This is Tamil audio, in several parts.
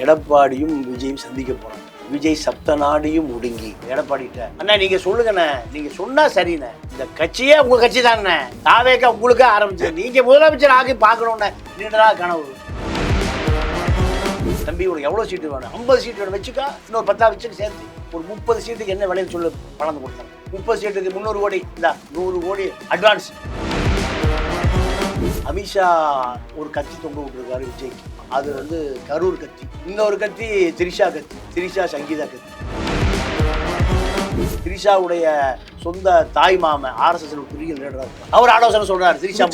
எடப்பாடியும் விஜயும் சந்திக்க போறாங்க. விஜய் சப்த நாடியும் ஒடுங்கி எடப்பாடிட்ட அண்ணா நீங்க சொல்லுங்கண்ணே, நீங்க சொன்னா சரிண்ணே, இந்த கட்சியே உங்க கட்சி தானே, தாவேக்கா உங்களுக்கு ஆரம்பிச்சு நீங்க முதலமைச்சர் ஆகி பார்க்கணும்னு நீண்டா கனவு. தம்பி உனக்கு எவ்வளவு சீட்டு வேணும்? 50 சீட்டு வேணும் வச்சுக்கா, இன்னொரு 10 வச்சுட்டு சேர்த்து ஒரு 30 சீட்டுக்கு என்ன விலைன்னு சொல்லு, பணம் கொடுத்தாங்க. 30 சீட்டுக்கு 300 கோடி, இந்த 100 கோடி அட்வான்ஸ். அமித்ஷா ஒரு கட்சி தொங்க விட்டுருக்காரு விஜய்க்கு, அது வந்து கரூர் கட்சி. இன்னொரு கட்சி திரிஷா கட்சி, திரிஷா சங்கீதா கட்சி. திரிஷாவுடைய சொந்த தாய் மாமன் RSS பெரிய லீடரா இருக்கார். அவர் ஆலோசனை சொல்றாரு, திரிஷா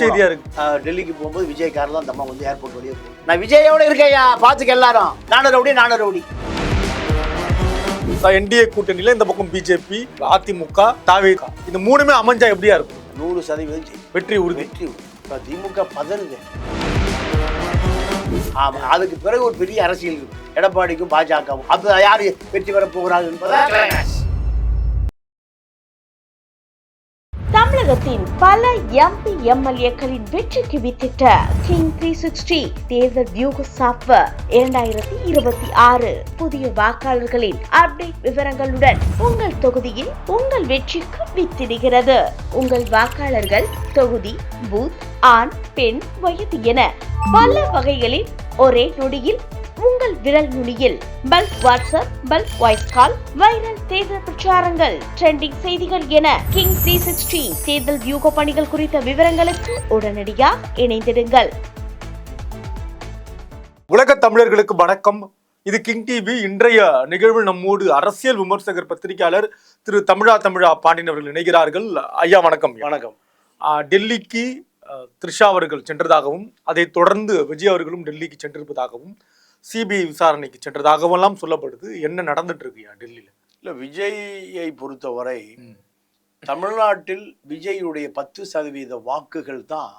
டெல்லிக்கு போகும்போது விஜய் கார் தான் அந்த அம்மா வந்து ஏர்போர்ட் வழியே போகும். நான் விஜயோட இருக்கையா பாத்துக்க எல்லாரும், நானும் ரவுடி. என்டிஏ கூட்டணியில இந்த பக்கம் பிஜேபி, அதிமுக, தாவேகா, இந்த மூணுமே அமைஞ்சா எப்படியா இருக்கும்? 100% வெற்றி உறுதி. திமுக பதறுது. ஆமா, அதுக்கு பிறகு ஒரு பெரிய அரசியல் இருக்கு எடப்பாடிக்கும் பாஜகவும். அது யாரு வெற்றி பெற போகிறார்கள் என்பதை தமிழகத்தின் பல MP MLAக்களின் வெற்றிக்கு வித்திட்ட கிங் 360 தேர்தல் வியூக சாப்ட்வேர் 2026 புதிய வாக்காளர்களின் அப்டேட் விவரங்களுடன் உங்கள் தொகுதியில் உங்கள் வெற்றிக்கு வித்திடுகிறது. உங்கள் வாக்காளர்கள் தொகுதி, பூத், ஆண், பெண், வயது என பல வகைகளில் ஒரே நொடியில் உங்கள் விரல் நுனியில் bulk WhatsApp, bulk voice call, viral தேர்தல் பிரச்சாரங்கள், ட்ரெண்டிங் செய்திகள் என கிங் 360 தேர்தல் வியூக பணிகள் குறித்த விவரங்களுக்கு உடனடியாக இணைந்திடுங்கள். உலக தமிழர்களுக்கு வணக்கம். இது கிங் டிவி. இன்றைய நிகழ்வு நம்மோடு அரசியல் விமர்சகர், பத்திரிகையாளர் திரு தமிழா பாண்டியன் அவர்கள் இணைகிறார்கள். ஐயா வணக்கம். வணக்கம். டெல்லிக்கு த்ரிஷா அவர்கள் சென்றதாகவும், அதை தொடர்ந்து விஜய் அவர்களும் டெல்லிக்கு சென்றிருப்பதாகவும், சிபிஐ விசாரணைக்கு சென்றதாகவும் எல்லாம் சொல்லப்படுது. என்ன நடந்துட்டு இருக்குயா டெல்லியில? இல்ல, விஜயை பொறுத்தவரை தமிழ்நாட்டில் விஜயுடைய 10% வாக்குகள் தான்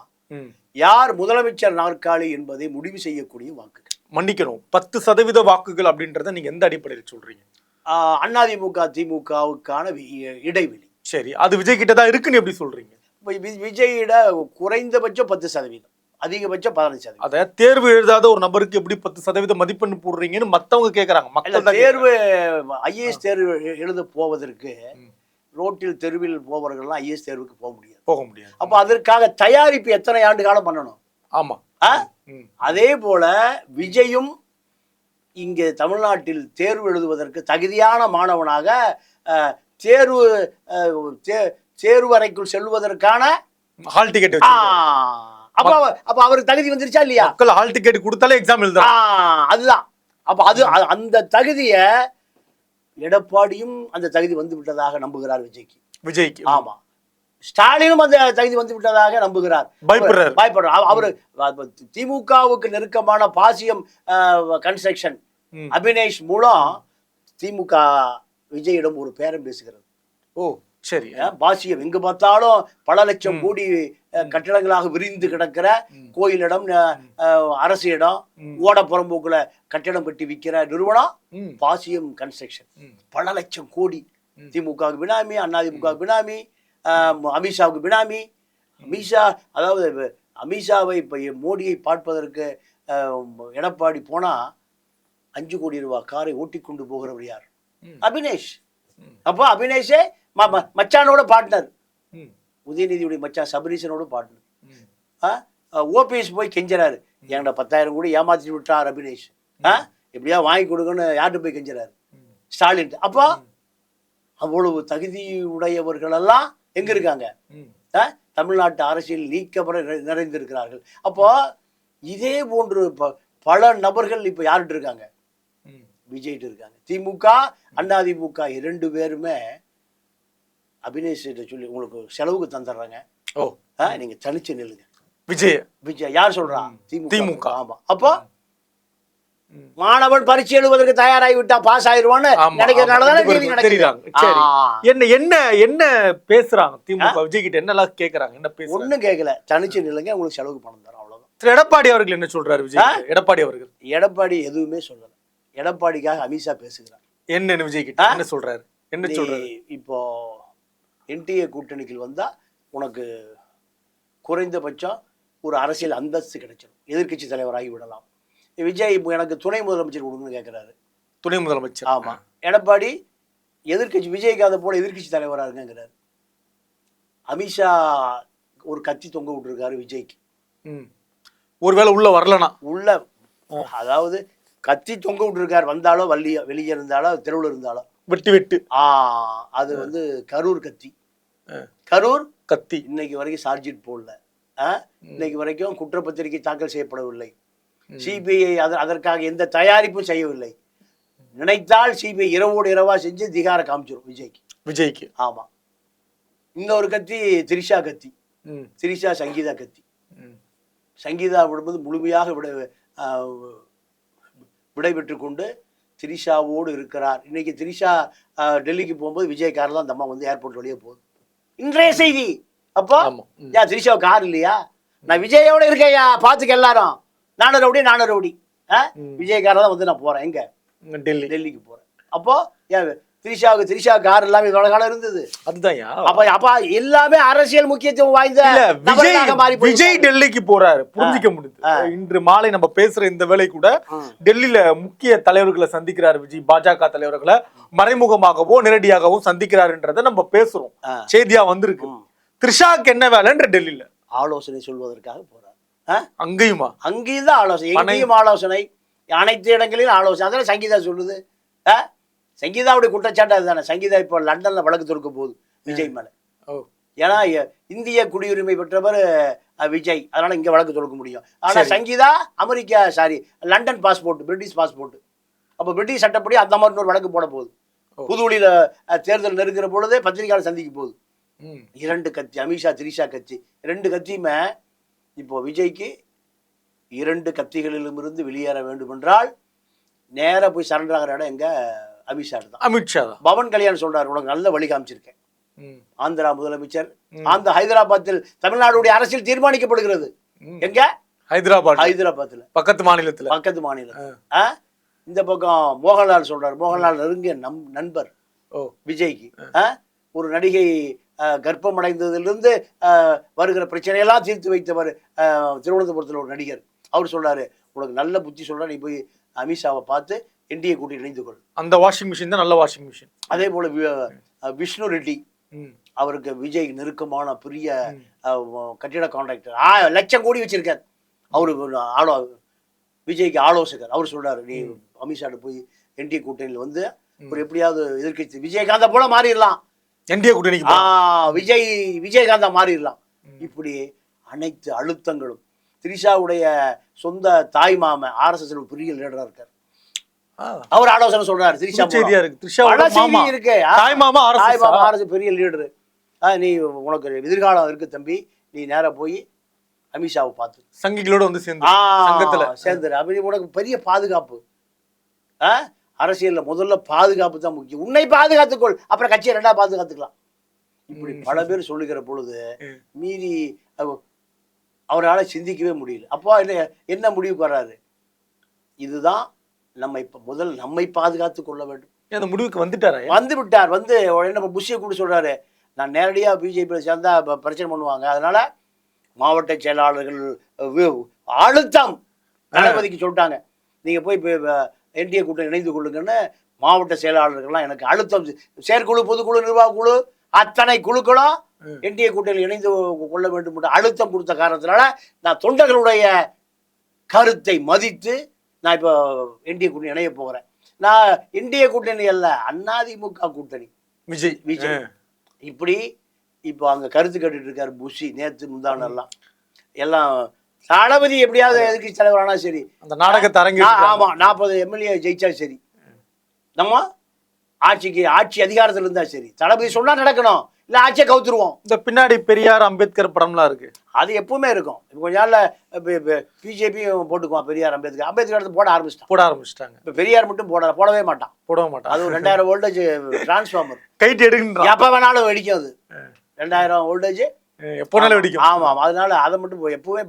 யார் முதலமைச்சர் நாற்காலி என்பதை முடிவு செய்யக்கூடிய வாக்குகள். மன்னிக்கணும், 10% வாக்குகள் அப்படின்றத நீங்க எந்த அடிப்படையில் சொல்றீங்க? அதிமுக திமுகவுக்கான இடைவெளி. சரி, அது விஜய் கிட்ட தான் இருக்குன்னு எப்படி சொல்றீங்க? விஜயிட குறைந்தபட்சம் 10%, அதிகபட்சம் 15%. அத தேர்வு எழுதாத ஒரு நபருக்கு எப்படி 10% மதிப்பெண் போடுறீங்கன்னு மத்தவங்க கேக்குறாங்க. மக்கள் தேர்வு IAS தேர்வு எழுத போவதற்கு ரோட்டில் தெருவில் போவர்கள்லாம் IAS தேர்வுக்கு போக முடியாது. அப்ப அதற்காக தயாரிப்பு எத்தனை ஆண்டு காலம் பண்ணணும்? ஆமா. அதே போல விஜயும் இங்கே தமிழ்நாட்டில் தேர்வு எழுதுவதற்கு தகுதியான மாணவனாக தேர்வு அறைக்குள் செல்வதற்கான ஹால் டிக்கெட், அப்ப அவருக்கு தகுதி வந்துருச்சா இல்லையா? மக்கள் ஹால் டிக்கெட் கொடுத்தாலே எக்ஸாம் எழுதுறாங்க. அதுதான். அப்ப அது அந்த தகுதிய எடப்பாடியும் அந்த தகுதி வந்து விட்டதாக நம்புகிறார் விஜய்க்கு. ஆமா, ஸ்டாலினும் அந்த தகுதி வந்து விட்டதாக நம்புகிறார். பயப்படுறார். அவரு திமுகவுக்கு நெருக்கமான பாசியம் கன்ஸ்ட்ரக்ஷன் அபினேஷ் மூலம் திமுக விஜயிடம் ஒரு பேரம் பேசுகிறது. ஓ சரி. பாசியம் எங்கு பார்த்தாலும் பல லட்சம் கோடி கட்டடங்களாக விரிந்து கிடக்கிற கோயிலிடம், அரசு இடம், ஓடப்புறம்போக்குல கட்டடம் கட்டி விற்கிற நிறுவனம் பாசியம் கன்ஸ்ட்ரக்ஷன். பல லட்சம் கோடி. திமுகவுக்கு பினாமி, அதிமுக பினாமி, அமித்ஷாவுக்கு பினாமி. அமித்ஷாவை இப்ப மோடியை பார்ப்பதற்கு எடப்பாடி போனா 5 கோடி ரூபாய் காரை ஓட்டி கொண்டு போகிறவர் யார்? அபினேஷ். அப்போ அபினேஷே மச்சானோட பார்ட்னர், உதயநிதியுடைய மச்சான் சபரீசனோட பார்ட்னர். OPS போய் கெஞ்சறாரு, என்கிட்ட 10,000 கோடி ஏமாத்தி விட்டார் அபினேஷ், எப்படியா வாங்கி கொடுங்கன்னு யார்கிட்ட போய் கெஞ்சறாரு? ஸ்டாலின். அப்போ அவ்வளவு தகுதி உடையவர்கள் எல்லாம் எங்க இருக்காங்க? தமிழ்நாட்டு அரசியல் நீக்கப்பட நிறைந்திருக்கிறார்கள். அப்போ இதே போன்று பல நபர்கள் இப்ப யார்கிட்ட இருக்காங்க? விஜய்ட்டு இருக்காங்க. திமுக அதிமுக 2 பேருமே அபினேஷ் சொல்லி உங்களுக்கு செலவுக்கு தந்துடுறாங்க, நீங்க தனிச்சு நில்லுங்க. விஜய் யார் சொல்றா? திமுக. ஆமா. அப்போ மாணவன் பரீட்சை எழுதுவதற்கு தயாராகி விட்டா பாஸ் ஆயிடுவான்னு என்ன பேசுறாங்க திமுக? விஜய் கிட்ட என்னெல்லாம் கேக்குறாங்க? என்ன பேச? ஒண்ணும் கேட்கல, தனிச்சு நில்லுங்க, உங்களுக்கு செலவுக்கு பணம் தரோம், அவ்வளவுதான். எடப்பாடி அவர்கள் என்ன சொல்றாரு? விஜய் எடப்பாடி எதுவுமே சொல்லல. எடப்பாடிக்காக அமித்ஷா பேசுகிறார். என்ன விஜய் கிட்ட என்ன சொல்றாரு? இப்போ NDA கூட்டணிக்கு வந்தா உனக்கு குறைந்தபட்சம் ஒரு அரசியல் அந்தஸ்து கிடைச்சிடும், எதிர்கட்சி தலைவராகி விடலாம். விஜய் எனக்கு துணை முதலமைச்சர் கொடுங்கன்னு கேட்குறாரு. துணை முதலமைச்சர். ஆமாம். எடப்பாடி எதிர்கட்சி விஜய்காத போல எதிர்கட்சி தலைவராக இருங்கிறாரு. அமித்ஷா ஒரு கத்தி தொங்க விட்டுருக்காரு விஜய்க்கு. ஒருவேளை உள்ள வரலனா உள்ள அதாவது கத்தி தொங்க விட்டுருக்காரு. வந்தாலோ வெளியே இருந்தாலோ தெருவில் இருந்தாலோ வெட்டு அது வந்து கரூர் கத்தி. கரூர் கத்தி இன்னைக்கு வரைக்கும் சார்ஜிட் போடல. இன்னைக்கு வரைக்கும் குற்றப்பத்திரிகை தாக்கல் செய்யப்படவில்லை. சிபிஐ அதற்காக எந்த தயாரிப்பும் செய்யவில்லை. நினைத்தால் சிபிஐ இரவோடு இரவா செஞ்சு திகார காமிச்சிடும் விஜய்க்கு. ஆமா. இன்னொரு கத்தி திரிஷா கத்தி. திரிஷா சங்கீதா கத்தி. சங்கீதா விடும்போது முழுமையாக விடைபெற்று கொண்டு திரிஷாவோடு இருக்கிறார். இன்னைக்கு திரிஷா டெல்லிக்கு போகும்போது விஜய் கார் தான் அந்த அம்மா வந்து ஏர்போர்ட் வழியே போகுது. இன்றைய செய்தி. அப்போ திரிஷா கார் இல்லையா? நான் விஜயோட இருக்கேயா, பாத்துக்க எல்லாரும். நானும் ரவுடி விஜய் கார தான் வந்து நான் போறேன். எங்க? டெல்லிக்கு போறேன். அப்போ திரிஷா கார் எல்லாமே இவ்வளவு காலம் இருந்தது. அதுதான் அப்ப எல்லாமே அரசியல் முக்கியத்துவம் வாய்ந்த விஜய் டெல்லிக்கு போறாரு. புரிஞ்சிக்க முடியுது. இன்று மாலை நம்ம பேசுற இந்த வேளை கூட டெல்லியில முக்கிய தலைவர்களை சந்திக்கிறார் விஜய். பாஜக தலைவர்களை மறைமுகமாகவோ நேரடியாகவோ சந்திக்கிறாருன்றத நம்ம பேசுறோம். செய்தியா வந்திருக்கு. திரிஷாக்கு என்ன வேலைன்ற டெல்லியில ஆலோசனை சொல்வதற்காக போறாரு. அங்கேயும் தான் ஆலோசனை. எங்கேயும் ஆலோசனை, அனைத்து இடங்களிலும் ஆலோசனை. அதனால சங்கீதா சொல்லுது. சங்கீதாவுடைய குற்றச்சாட்டு அதுதானே. சங்கீதா இப்போ லண்டன்ல வழக்கு தொடுக்க போகுது விஜய் மேல. ஏன்னா இந்திய குடியுரிமை பெற்றவர் விஜய், அதனால இங்க வழக்கு தொடுக்க முடியும். ஆனா Sangeetha London passport, British passport. அப்ப பிரிட்டிஷ் சட்டப்படி அந்த மாதிரி ஒரு வழக்கு போட போகுது. புதுவெளியில தேர்தல் நெருங்கிற பொழுதே பத்திரிகையாளர் சந்திக்க போகுது. 2 கட்சி, அமித்ஷா திரிஷா கட்சி 2 கட்சியுமே இப்போ விஜய்க்கு 2 கட்சிகளிலும் இருந்து வெளியேற வேண்டும் என்றால் நேர போய் சரண்டர் ஆகிற இடம் எங்க? அமித்ஷா தான். பவன் கல்யாண் சொல்றாரு, உனக்கு நல்ல வழி காமிச்சிருக்கேன். ஆந்திரா முதலமைச்சர், அந்த ஹைதராபாத்தில் தமிழ்நாடுடைய அரசியல் தீர்மானிக்கப்படுகிறது. எங்க? ஹைதராபாத்ல பக்கத்து மாநிலத்துல. இந்த பக்கம் மோகன்லால் சொல்றாரு. மோகன்லால் நெருங்கிய நண்பர் விஜய்க்கு. ஒரு நடிகை கர்ப்பம் அடைந்ததிலிருந்து வருகிற பிரச்சனையெல்லாம் தீர்த்து வைத்தவர் திருவனந்தபுரத்தில் ஒரு நடிகர். அவர் சொல்றாரு, உனக்கு நல்ல புத்தி சொல்ற, நீ போய் அமித்ஷாவை பார்த்து என்டிஏ கூட்டி இணைந்து கொள். அந்த வாஷிங் மிஷின் தான் நல்ல வாஷிங் மிஷின். அதே போல விஷ்ணு ரெட்டி, அவருக்கு விஜய் நெருக்கமான பெரிய கட்டிட கான்ட்ராக்டர், 1 லட்சம் கோடி வச்சிருக்கார். அவரு விஜய்க்கு ஆலோசகர். அவர் சொல்றாரு, நீ அமித்ஷாட்ட போய் என்டிஏ கூட்டணியில் வந்து ஒரு எப்படியாவது எதிர்கட்சி விஜயகாந்தா போல மாறிடலாம். என்டிஏ கூட்டணி விஜயகாந்தா மாறிடலாம். இப்படி அனைத்து அழுத்தங்களும். திரிஷாவுடைய சொந்த தாய் மாமன் RSS பெரிய லீடரா இருக்கார். அவர் ஆலோசனை சொல்றாரு. திரிஷா இருக்கு, பெரிய லீடரு. நீ உனக்கு எதிர்காலம் இருக்கு தம்பி, நீ நேரா போய் அமித்ஷாவை பார்த்து சங்கிகளோட வந்து சேர்ந்துரு. அப்படி உனக்கு பெரிய பாதுகாப்பு. அரசியல்ல முதல்ல பாதுகாப்பு தான் முக்கியம். உன்னை பாதுகாத்துக்கொள், அப்புறம் கட்சியை 2ஆ பாதுகாத்துக்கலாம். இப்படி பல பேர் சொல்லுகிற பொழுது மீறி அவரால் சிந்திக்கவே முடியல. அப்போ என்ன முடிவுக்கு வர்றாரு? இதுதான் நம்மை பாதுகாத்து கொள்ள வேண்டும். அந்த முடிவுக்கு வந்துட்டார். வந்து நம்ம புஷ்ஷை கூட சொல்றாரு, நான் நேரடியாக பிஜேபியில் சேர்ந்தா பிரச்சனை பண்ணுவாங்க, அதனால மாவட்ட செயலாளர்கள் அழுத்தம் தளபதிக்கு சொல்லிட்டாங்க, நீங்க போய் என்டிஏ கூட்டம் இணைந்து கொள்ளுங்கன்னு. மாவட்ட செயலாளர்கள்லாம் எனக்கு அழுத்தம், செயற்குழு, பொதுக்குழு, நிர்வாக குழு, அத்தனை குழுக்களும் என்டிஏ கூட்டணியில் இணைந்து கொள்ள வேண்டும் என்று அழுத்தம் கொடுத்த காரணத்தினால நான் தொண்டர்களுடைய கருத்தை மதித்து நான் இப்போ என்டிஏ கூட்டணி இணைய போகிறேன். நான் என்டிஏ கூட்டணி அல்ல, அதிமுக கூட்டணி. விஜய் இப்படி இப்போ அங்கே கருத்து கேட்டுட்டு இருக்காரு. புஷி நேற்று முந்தானெல்லாம் எல்லாம் தளபதி எப்படியாவது எதிர்கட்சி தலைவர் ஆனா சரி, அந்த நாடகத்தை அரங்கி. ஆமா, 40 எம்எல்ஏ ஜெயிச்சா சரி, நம்ம ஆட்சி அதிகாரத்தில் இருந்தா சரி, தளபதி சொன்னா நடக்கணும், இல்ல ஆட்சியை கவுத்துருவோம். இந்த பின்னாடி பெரியார் அம்பேத்கர் படம்லாம் இருக்கு, அது எப்பவுமே இருக்கும். இப்போ கொஞ்ச நாள்ல பிஜேபியும் போட்டுக்குவான் பெரியார் அம்பேத்கர் போட ஆரம்பிச்சிட்டாங்க. இப்போ பெரியார் மட்டும் போடவே மாட்டான். அது 2000 வோல்டேஜ் டிரான்ஸ்ஃபார்மர் கைட்டு எடுக்கணும், எப்ப வேணாலும் வெடிக்கும். அது 2000 வோல்டேஜ் எப்போனாலும் வெடிக்கும். ஆமா, அதனால அதை மட்டும் எப்பவுமே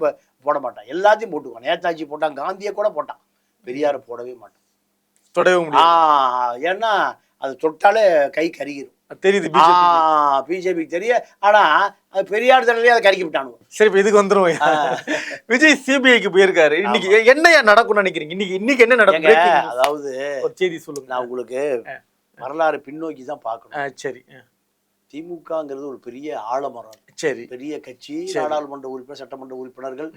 போட மாட்டான். எல்லாத்தையும் போட்டுக்குவான். நேதாஜி போட்டான், காந்தியை கூட போட்டான், பெரியாரை போடவே மாட்டான். தொடவே முடியும். ஏன்னா அது தொட்டாலே கை கருகிரும். தெரியுது. பிஜேபிக்கு தெரிய. ஆனா அது பெரியார் தடவையே அதை கறிக்கி விட்டானுங்க. சரி, இப்ப இதுக்கு வந்துருவோம். விஜய் சிபிஐக்கு போயிருக்காரு. இன்னைக்கு என்னையா நடக்கும்னு நினைக்கிறீங்க? இன்னைக்கு என்ன நடக்கும்? அதாவது ஒரு செய்தி சொல்லுங்க. நான் உங்களுக்கு வரலாறு பின்னோக்கி தான் பார்க்கணும். சரி. திமுகங்கிறது ஒரு பெரிய ஆலமரம். சரி. பெரிய கட்சி, நாடாளுமன்ற உறுப்பினர், சட்டமன்ற உறுப்பினர்கள்,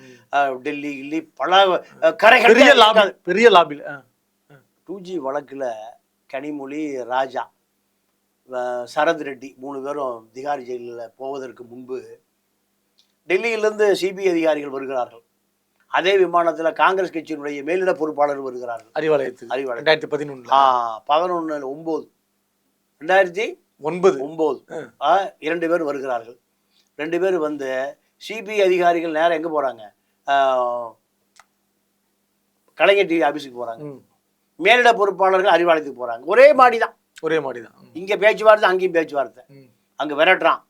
டெல்லி கில்லி பல கரைகள், பெரிய லாபில். 2G வழக்குல கனிமொழி, ராஜா, சரத் ரெட்டி 3 பேரும் திகார் ஜெயிலில் போவதற்கு முன்பு டெல்லியிலிருந்து சிபிஐ அதிகாரிகள் வருகிறார்கள். அதே விமானத்துல காங்கிரஸ் கட்சியினுடைய மேலிட பொறுப்பாளர் வருகிறார்கள். அறிவாலயத்துக்கு 2011 2 பேர் வருகிறார்கள். 2 பேர் வந்து சிபிஐ அதிகாரிகள் நேரம் எங்க போறாங்க? கலைஞர் டிவி ஆபீஸுக்கு போறாங்க. மேலிட பொறுப்பாளர்கள் அறிவாலயத்துக்கு போறாங்க. ஒரே மாடிதான். இங்க பேச்சுவார்த்தை, அங்கேயும் பேச்சுவார்த்தை. அங்க விரட்டுறான்,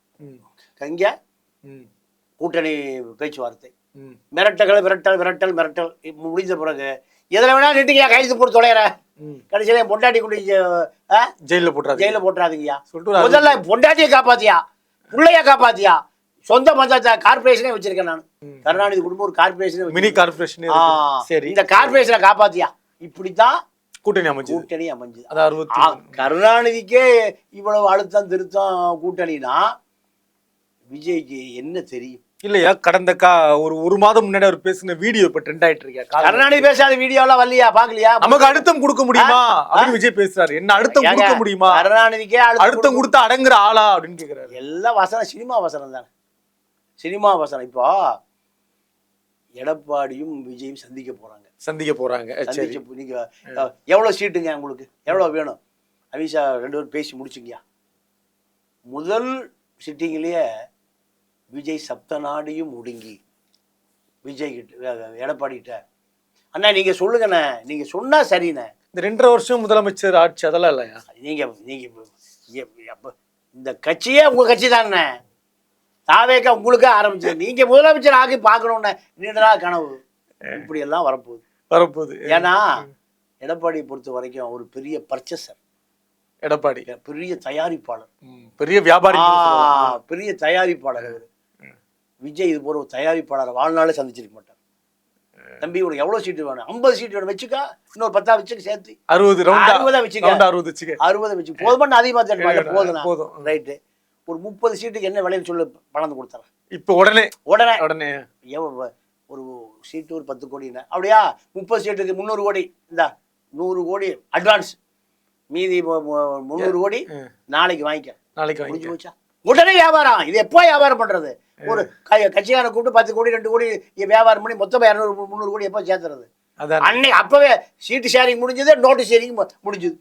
இங்க கூட்டணி பேச்சுவார்த்தை. மிரட்டல் முடிஞ்ச பிறகு எதுல வேணா நிட்டுங்கயா, கைது போட்டு தொலைற, கடைசியில பொண்டாட்டி கொண்டு ஜெயில போட்டுறாதீங்கயா. முதல்ல பொண்டாட்டியை காப்பாத்தியா, பிள்ளைய காப்பாத்தியா, சொந்த பஞ்சாயத்து கார்பரேஷனே வச்சிருக்கேன் நான். கருணாநிதி குடும்பம் ஒரு கார்பரேஷன், மினி கார்பரேஷன். இந்த கார்பரேஷனை காப்பாத்தியா. இப்படித்தான் கூட்டணி அமைஞ்சது. கருணாநிதிக்கே இவ்வளவு அழுத்தம் திருத்தம் கூட்டணினா விஜய்க்கு என்ன தெரியும்? இல்லையா, கடந்த ஒரு மாதம் முன்னாடி அவர் பேசின வீடியோ இப்ப ட்ரெண்ட் ஆயிட்டு இருக்கா. கருணாநிதி பேசாத வீடியோலாம் வரலையா, பாக்கலையா? நமக்கு அழுத்தம் கொடுக்க முடியுமா அப்படின்னு விஜய் பேசுறாரு. என்ன அழுத்தம் கொடுக்க முடியுமா? கருணாநிதிக்கே அழுத்தம் கொடுத்து அடங்குற ஆளா அப்படின்னு கேக்குறாரு. எல்லாம் வசனம், சினிமா வசனம் தானே, சினிமா வசனம். இப்போ எடப்பாடியும் விஜயும் சந்திக்க போறாங்க. நீங்க எவ்வளவு சீட்டுங்க உங்களுக்கு, எவ்வளவு வேணும்? அமித்ஷா 2 பேரும் பேசி முடிச்சுங்கயா. முதல் சிட்டிங்லயே விஜய் சப்தநாடியும் ஒடுங்கி விஜய் கிட்ட, எடப்பாடி கிட்ட, அண்ணா நீங்க சொல்லுங்கண்ணே, நீங்க சொன்னா சரிண்ணே. இந்த 2.5 வருஷம் முதலமைச்சர் ஆட்சி அதெல்லாம் இல்லையா? நீங்க இந்த கட்சியே உங்க கட்சி தானே, தாவேக்கா உங்களுக்கு ஆரம்பிச்சு, நீங்க முதலமைச்சர் ஆகி பார்க்கணும்னு நீண்டா கனவு. இப்படி எல்லாம் வரப்போகுது. ஏன்னா எடப்பாடியை பொறுத்த வரைக்கும் ஒரு பெரிய பர்ச்சேசர். எடப்பாடி பெரிய தயாரிப்பாளர், பெரிய வியாபாரி, பெரிய தயாரிப்பாளர். விஜய் இது போற ஒரு தயாரிப்பாளர் வாழ்நாளே சந்திச்சிருக்க மாட்டார். தம்பி உனக்கு எவ்வளவு சீட்டு வேணும்? 50 சீட்டு வேணும் வச்சுக்கா, இன்னொரு 10 வச்சுக்க, சேர்த்து 60 வச்சுக்க. போதுமான அதிகமா போதும், ரைட்டு. ஒரு 30 சீட்டுக்கு என்ன விலைன்னு சொல்லு, பணம் கொடுத்துறேன் இப்போ உடனே. ஒரு சீட்டு ஒரு 10 கோடின்னு, அப்படியா 30 சீட்டுக்கு 300 கோடி, இந்த 100 கோடி அட்வான்ஸ், மீதி 300 கோடி நாளைக்கு வாங்கிக்க. முடிஞ்சு போச்சா? உடனே வியாபாரம். இது எப்போ வியாபாரம் பண்றது? ஒரு கட்சிக்காரனை கூப்பிட்டு 10 கோடி 2 கோடி வியாபாரம் பண்ணி மொத்தம் 200 300 கோடி எப்போ சேர்த்துறது? அன்னைக்கு அப்பவே சீட்டு ஷேரிங் முடிஞ்சது, நோட்டு ஷேரிங் முடிஞ்சது.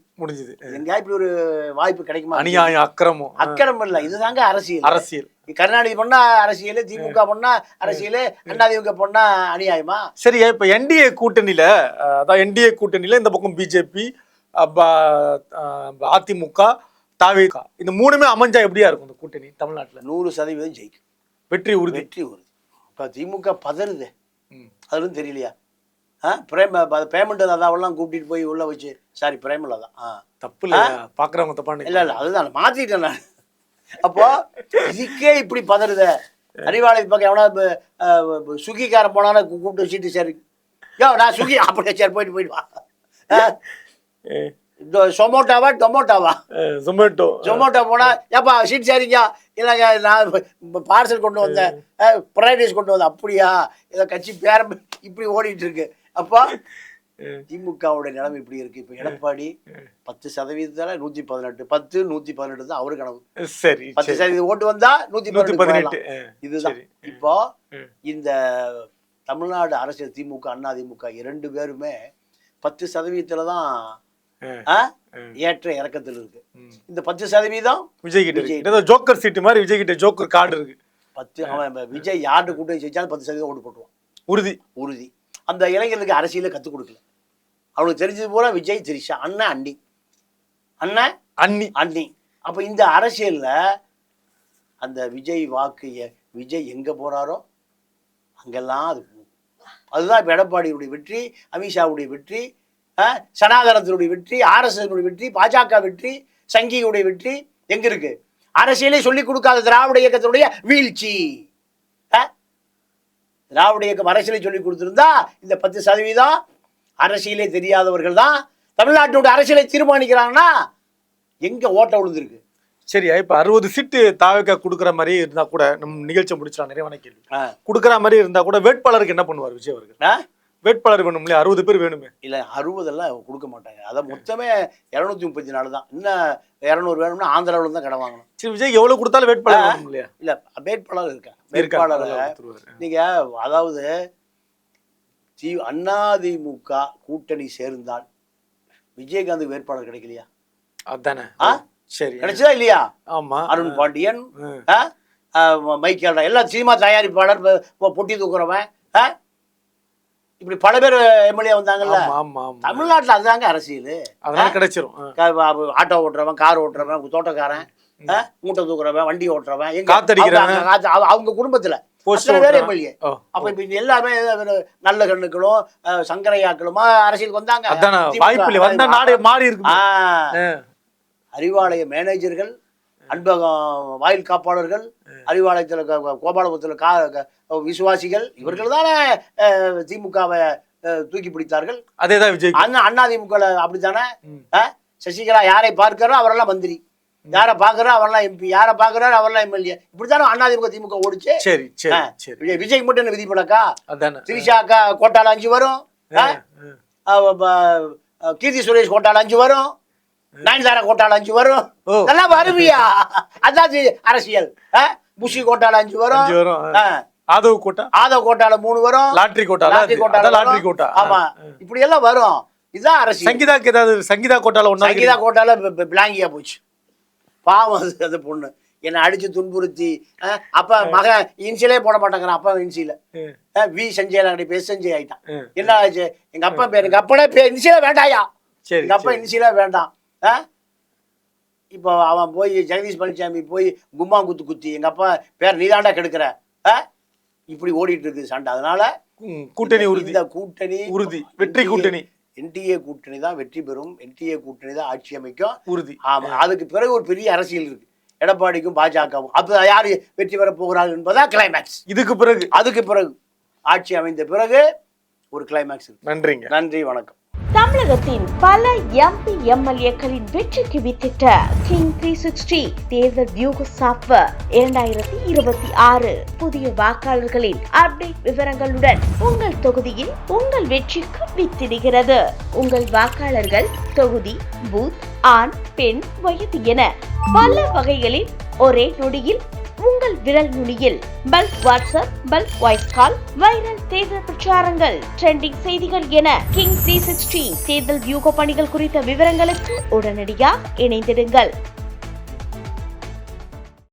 எங்கேயா இப்படி ஒரு வாய்ப்பு கிடைக்குமா? அநியாயம், அக்கிரமம் இல்ல, இதுதாங்க அரசியல். கருணாநிதி பண்ணா அரசியல், திமுக பண்ணா அரசியல், அதிமுக பண்ணா அநியாயமா? சரியா, இப்ப என்டிஏ கூட்டணியில, அதான் என்டிஏ கூட்டணியில இந்த பக்கம் பிஜேபி, அதிமுக, தாவேகா, இந்த 3மே அமைஞ்சா எப்படியா இருக்கும் இந்த கூட்டணி? தமிழ்நாட்டுல 100% ஜெயிக்கும், வெற்றி உறுதி. இப்ப திமுக பதறுது, அதுவும் தெரியலையா? பேமெண்ட் அதாவெல்லாம் கூப்பிட்டு போய் உள்ள வச்சு, சாரி பிரேமலா தான் தப்பு இல்ல, பாக்குறவங்க தப்பான இல்ல அதுதான் மாத்திட்டேன் நான். அப்போ இதுக்கே இப்படி பதறுத. அறிவாலய பக்கம் எவனா சுகிக்காரன் போனாலும் கூப்பிட்டு சீட்டு சரி, நான் சுகி அப்படியே சரி போயிட்டு வா. ஜொமோட்டோ போனா ஏப்பா சீட் சரிங்க, இல்லைங்க நான் பார்சல் கொண்டு வந்தேன், ஃப்ரைட் ரைஸ் கொண்டு வந்தேன். அப்படியா? ஏதோ கட்சி பேரம் இப்படி ஓடிட்டு இருக்கு. அப்போ திமுகவுடைய நிலைமை இப்படி இருக்கு. இப்ப எடப்பாடி 10% 118, 10 118 தான் அவரு கனவு. சரி, 10% ஓட்டு வந்தா 118. இதுதான் இப்போ இந்த தமிழ்நாடு அரசியல். திமுக அதிமுக 2 பேருமே 10% தான் ஏற்ற இறக்கத்தில் இருக்கு. இந்த 10% விஜய் கிட்ட ஜோக்கர் சீட்டு மாதிரி, விஜய் கிட்ட ஜோக்கர் கார்டு இருக்கு. 10 விஜய் யாரு கூட்டணி ஜெயிச்சாலும் 10% ஓட்டு போட்டுருவான், உறுதி. அந்த இளைஞர்களுக்கு அரசியல கத்துக் கொடுக்கல. அவனுக்கு தெரிஞ்சது போல விஜய், திரிஷா, அண்ணி. அப்ப இந்த அரசியல்ல அந்த விஜய் வாக்கு, விஜய் எங்க போறாரோ அங்கெல்லாம் அது. அதுதான் இப்ப எடப்பாடியுடைய வெற்றி, அமித்ஷாவுடைய வெற்றி, சனாதனத்தினுடைய வெற்றி, RSS வெற்றி, பாஜக வெற்றி, சங்கியுடைய வெற்றி, எங்க இருக்கு? அரசியலே சொல்லிக் கொடுக்காத திராவிட இயக்கத்தினுடைய வீழ்ச்சி. திராவிட இயக்கம் அரசியலை சொல்லிக் கொடுத்திருந்தா இந்த 10% அரசியலே தெரியாதவர்கள் தான் தமிழ்நாட்டினுடைய அரசியலை தீர்மானிக்கிறாங்கன்னா எங்க ஓட்ட விழுந்திருக்கு? சரியா, இப்ப 60 சீட்டு தாவேக்கா கொடுக்குற மாதிரி இருந்தா கூட நம்ம நிகழ்ச்சி முடிச்சலாம். நிறைவான கேள்வி. கொடுக்குற மாதிரி இருந்தா கூட வேட்பாளருக்கு என்ன பண்ணுவார் விஜய் அவர்கள்? வேட்பாளர் வேணும் இல்லையா? 60 பேர் வேணுமே. இல்ல 60 எல்லாம் கொடுக்க மாட்டாங்க. அதான் மொத்தமே 234 தான். இன்னும் 200 வேணும்னா ஆந்திராவில் தான் கடை வாங்கணும். சரி, விஜய் எவ்வளவு கொடுத்தாலும் வேட்பாளர் வேணும் இல்லையா? இல்ல வேட்பாளர் இருக்காங்க. வேட்பாளர் நீங்க அதாவது அதிமுக கூட்டணி சேர்ந்தால் விஜயகாந்த் வேட்பாளர் கிடைக்கலையா? அதானே. சரி, கிடைச்சதா இல்லையா? ஆமா. அருண் பாண்டியன், மைக்கேல், எல்லாம் சினிமா தயாரிப்பாளர், பொட்டி தூக்குறவன், இப்படி பல பேர் எம்எல்ஏ வந்தாங்கல்ல. தமிழ்நாட்டுல அதுதாங்க அரசியல். அதனால கிடைச்சிரும். ஆட்டோ ஓட்டுறவன், கார் ஓட்டுறவன், தோட்டக்காரன், மூட்டை தூக்குறவன், வண்டி ஓட்டுறவன், அவங்க குடும்பத்துல பேர் எம்எல்ஏ. அப்ப இப்ப எல்லாமே நல்ல கண்ணுக்களும் சங்கரையாக்களுமா அரசியலுக்கு வந்தாங்க. அறிவாலய மேனேஜர்கள், அன்பகம் வாயில் காப்பாளர்கள், அறிவாலயத்தில் கோபாலபுரத்தில் விசுவாசிகள், இவர்கள் தானே திமுகவை தூக்கி பிடித்தார்கள். அதேதான் விஜய். அதிமுக அப்படித்தானே. சசிகலா யாரை பார்க்கிறோ அவரெல்லாம் மந்திரி, யாரை பாக்குறா அவரெல்லாம் எம்பி, யாரை பாக்குறாரு அவரெல்லாம் எம்எல்ஏ. இப்படித்தானே அதிமுக திமுக ஓடிச்சு. சரி விஜய்க்கு மட்டும் என்ன விதிப்படக்கா? திரிஷா கோட்டால 5 வரும், கீர்த்தி சுரேஷ் கோட்டால 5 வரும், நயன்தாரா கோட்டால 5 வரும். நல்லா வருவியா? அதான் அரசியல். புஷி கோட்டால 5 வரும், ஆதவ் கோட்டால 3 வரும், லாட்ரி கோட்டா. ஆமா, இப்படி எல்லாம் வரும். இதுதான் அரசியல். சங்கீதா கோட்டால பிளாங்கியா போச்சு. பாவம் அது பொண்ணு என்ன அடிச்சு துன்புறுத்தி. அப்ப மகன் இன்சிலே போட மாட்டேங்கிறான். அப்பா இன்சில வி சஞ்சய் பேர் சஞ்சய் ஆயிட்டான். என்ன ஆச்சு? எங்க அப்பா பேர், எங்க அப்பனே பேர் இன்சில வேண்டாயா? எங்க அப்பா இன்சில வேண்டாம். இப்போ அவன் போய் ஜெகதீஷ் பழனிசாமி போய் கும்மா குத்தி எங்க அப்பா பேர் நீதாண்டா கெடுக்கிற, இப்படி ஓடிட்டு இருக்கு சண்டை. அதனால கூட்டணி உறுதி. இந்த கூட்டணி உறுதி, வெற்றி கூட்டணி. என்டிஏ கூட்டணி தான் வெற்றி பெறும். என்டிஏ கூட்டணி தான் ஆட்சி அமைக்கும் உறுதி. ஆமா, அதுக்கு பிறகு ஒரு பெரிய அரசியல் இருக்கு, எடப்பாடிக்கும் பாஜகவும். அப்ப யாரு வெற்றி பெற போகிறார்கள் என்பதா கிளைமேக்ஸ். அதுக்கு பிறகு ஆட்சி அமைந்த பிறகு ஒரு கிளைமேக்ஸ் இருக்கு. நன்றிங்க. நன்றி, வணக்கம். தமிழகத்தின் பல எம்பி எம்எல்ஏக்களின் வெற்றிக்கு வித்திட்ட கிங் 360 தேர்தல் வியூக சாப்ட்வேர் 2026 புதிய வாக்காளர்களின் அப்டேட் விவரங்களுடன் உங்கள் தொகுதியில் உங்கள் வெற்றிக்கு வித்திடுகிறது. உங்கள் வாக்காளர்கள் தொகுதி, பூத், ஆண், பெண், வயது என பல வகைகளில் ஒரே நொடியில் உங்கள் விரல் நுனியில் bulk WhatsApp, bulk voice call, viral தேர்தல் பிரச்சாரங்கள், ட்ரெண்டிங் செய்திகள் என கிங் 360 தேர்தல் வியூக பணிகள் குறித்த விவரங்களுக்கு உடனடியாக இணைந்திடுங்கள்.